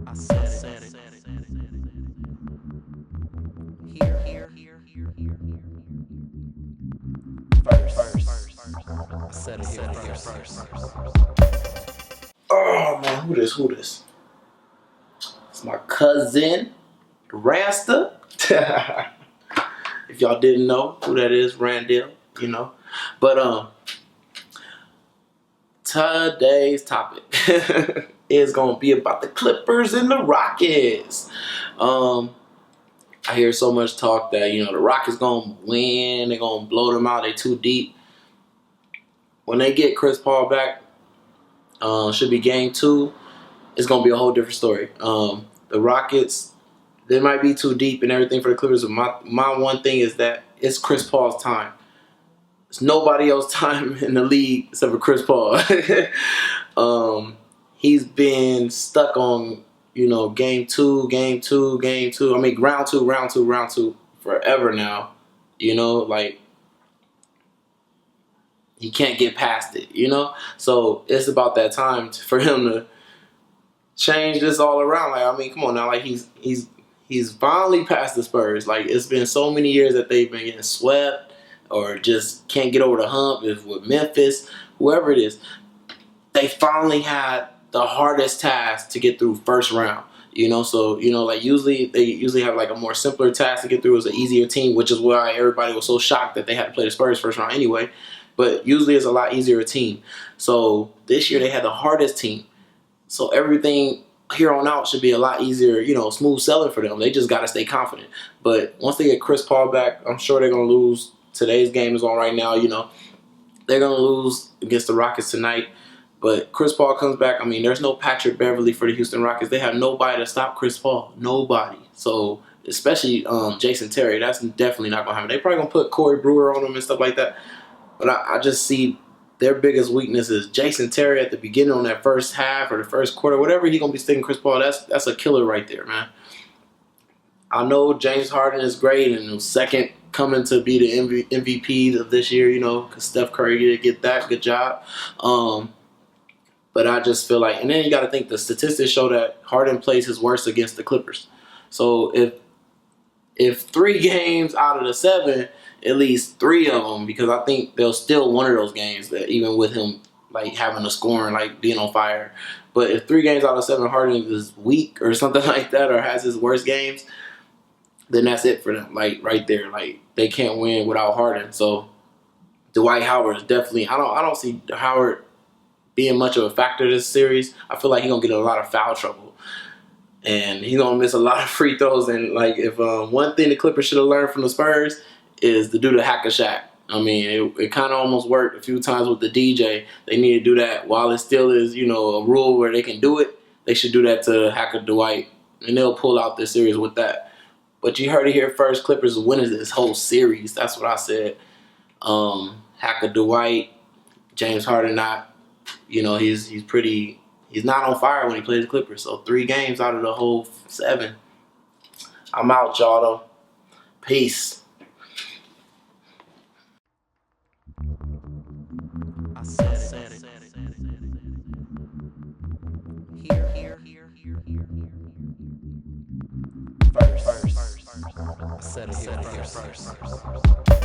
I said it. Here. First. I said it here first. Oh man, who this? It's my cousin, Rasta. If y'all didn't know who that is, Randall, you know. But today's topic is gonna be about the Clippers and the Rockets. I hear so much talk that, the Rockets gonna win, they're gonna blow them out, they too deep. When they get Chris Paul back, should be game 2, it's gonna be a whole different story. The Rockets, they might be too deep and everything for the Clippers, but my one thing is that it's Chris Paul's time. There's nobody else's time in the league except for Chris Paul. He's been stuck on, game two. I mean, round two forever now. Like he can't get past it. So it's about that time for him to change this all around. Like, I mean, come on now. Like he's finally past the Spurs. Like, it's been so many years that they've been getting swept or just can't get over the hump. If with Memphis, whoever it is, they finally had the hardest task to get through first round. So like they usually have like a more simpler task to get through as an easier team, which is why everybody was so shocked that they had to play the Spurs first round anyway. But usually it's a lot easier team. So this year they had the hardest team. So everything here on out should be a lot easier, smooth sailing for them. They just got to stay confident. But once they get Chris Paul back, I'm sure they're going to lose. Today's game is on right now, They're going to lose against the Rockets tonight. But Chris Paul comes back. I mean, there's no Patrick Beverly for the Houston Rockets. They have nobody to stop Chris Paul. Nobody. So, especially Jason Terry, that's definitely not going to happen. They're probably going to put Corey Brewer on him and stuff like that. But I just see their biggest weakness is Jason Terry at the beginning on that first half or the first quarter, whatever he's going to be sticking Chris Paul. That's a killer right there, man. I know James Harden is great and second coming to be the MVP of this year, because Steph Curry did get that. Good job. But I just feel like, and then you got to think the statistics show that Harden plays his worst against the Clippers. So if 3 games out of the 7, at least 3 of them, because I think they'll still one of those games that even with him like having a scoring, like being on fire. But if 3 games out of 7 Harden is weak or something like that, or has his worst games, then that's it for them. Like right there, like they can't win without Harden. So Dwight Howard is definitely. I don't see Howard being much of a factor this series. I feel like he's gonna get in a lot of foul trouble, and he's gonna miss a lot of free throws. And like, if one thing the Clippers should have learned from the Spurs is to do the hack a Shaq. I mean, it kind of almost worked a few times with the DJ. They need to do that while it still is, a rule where they can do it. They should do that to Hacker Dwight, and they'll pull out this series with that. But you heard it here first. Clippers winning this whole series. That's what I said. Hacker Dwight, James Harden not. He's not on fire when he plays the Clippers. So 3 games out of the whole 7. I'm out, y'all, though. Peace. I said it. Here. First. I said it here first.